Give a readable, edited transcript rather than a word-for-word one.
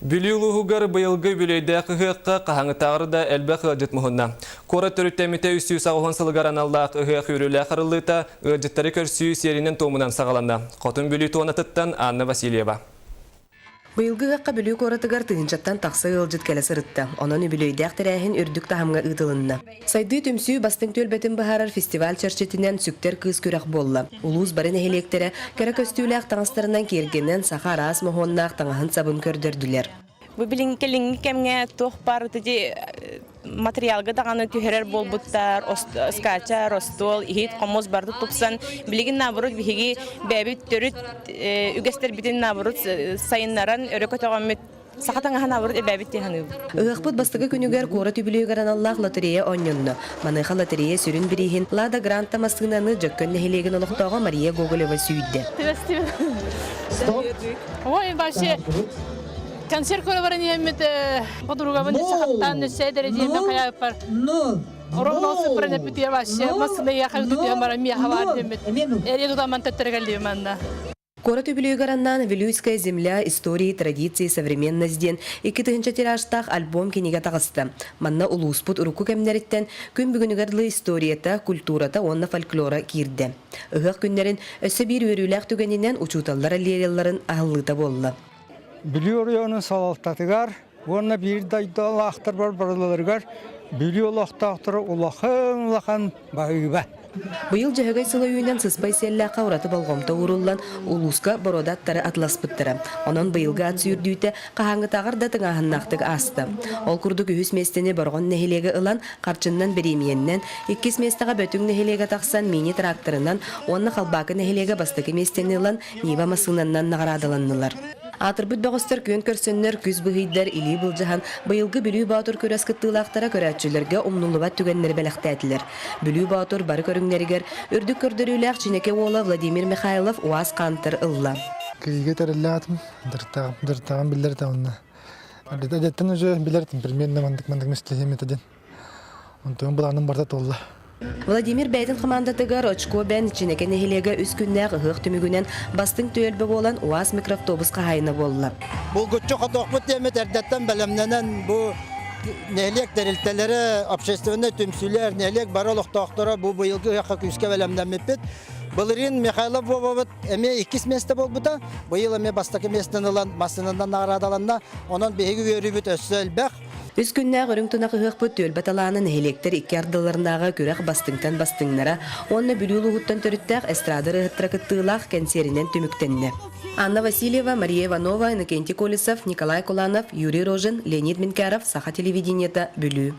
Бүлүлүгүгөр быйылгы бүлөйдә кыһыакка каһаңытагыр да элбэх ылжытмыһынна. Кора төрүттәмите үсүү сагыһын сылыгар аналлаах ыһыак үрүлэ харыллыта ылжыттары көрсүү серинен томунан сагаланна. Хотун бүлүү туонатыттан Анна Васильева. Быйылгы гакка бүлүү коратыгар тыгынчаттан тақсы ылжыт кәлі сырытта. Онон бүлөйдәк тәрәхин үрдүк тахамга ытылынна. Сайды төмсүү бастың төлбетін бахарар фестиваль чарчетінен сүктер кыз күрәк болла. Улуыз барын әхелектере кәрі көстүүләк таңыстарынан кергеннен саха арас мохоннаақ таңахын сабын көрдірділер. Бу билинкелин кемге тох бар тиди материалга даганы түһәрер болбуттар, скача, ростол, ихит комоз барды тупсан, билигин набырут биһиги бәбит төрүт үгестер битин набырут сайыннаран өрөкөтөгөмөт сахатаңа набырут бәбит тиханы. Ыгыппыт бастыгы күнүгер кора түбүлүгөр аналлах лотерея оннонно. Маныха лотерея сүрүн бирихин Лада Гранта мастыгнаны жөккөн нехилеген олохтоого Мария Гоголева сүйдде. Ой, башы концерт көрөбөрүн эмет подругамын сахаттан седережеме каяпар. Ороносу пренепития башы масына яхалдыя мара мияхавар демет. Эреду таман теттергалдиманда. Кора түбүлүгөр аннан «Вилюйская земля. Истории, традиции, современность» ден 2-нче тиражтах альбом книга тагысты. Манна улуспут уруку кемнериттен күн бүгүнүгөрлы историята, культурата, онна фольклора кирде. Ыгак күннерин өссө бир өрүләк түгенинен учуталлар аллерияларын ахыллыта болла. Бүлүү районун салалтатыгар, онна бир дайдал ахтар бар барыларыгар, бүлүү олақтақтыры улахан багыба. Быйыл жаһагай сылайынан сыспай селләка ураты болгомто уруллан улуска бородаттары атласпыттыра. Онон быйылга ат сүйрдүүтэ кахаңытагар да тыңаһыннактык асты. Ол курдук үһүс местени боргон нехилеге ылан карчыннан беремиеннен, 2 местага бөтүң нехилеге таксан мини тракторынан, онна халбакы нехилеге бастыки местени ылан Нива масынаннан нагарадаланнылар. Атырбыт бағыстар көн көрсөннөр күз бұғыйдар или бұлжахан быйылғы бүлүү баатыр көрәс кыттылақтара көрәтчілерге умнулыбат түгеннер бәліқтәділер. Бүлүү баатыр бары көріңнерігер үрдік көрдіріләқ Чинеке ола Владимир Михайлов уаз қантыр ылла. Күйге тәрілі дыртағын білдер тауынна. Әдеттен өзі білердім, бірменді мандық мәстілі еметеден. Онтуын бұланың барда толла. Владимир Бәйтін командатыгар очко бән Чинеке нехилеге үс күннәг ыһык түмүгүнен бастың төлбе болан уаз микроавтобусқа хайны болла. Бұл күтчі қадоқпыт емет әрдеттен бәлемненен бұл нелек дәрілтелері, общественный түмсүлер, нелек баралықтақтары бұл бұйылғы яққа күске бәлемненмеппет. Бұлырын Михайлов бобабыт әме 2 месті бол бұта, бұйыл әме бастақы местен ылан, масынынан арадаланна, онын бейгі өрібіт өссі әлбәқ. Үс күннәг өрүң тунак ыһыппыт төлбәт алаанын электр 2 ардыларындагы күрәк бастыңтан бастыңнара, онна бүлүүлүгүттөн төрүттәк эстрадыр ыһыттыра кыттыылаах кенсеринен түмүктенне. Анна Васильева, Мария Иванова, Иннокентий Колесов, Николай Куланов, Юрий Рожин, Леонид Минкаров, Саха телевидениета, Бүлүү.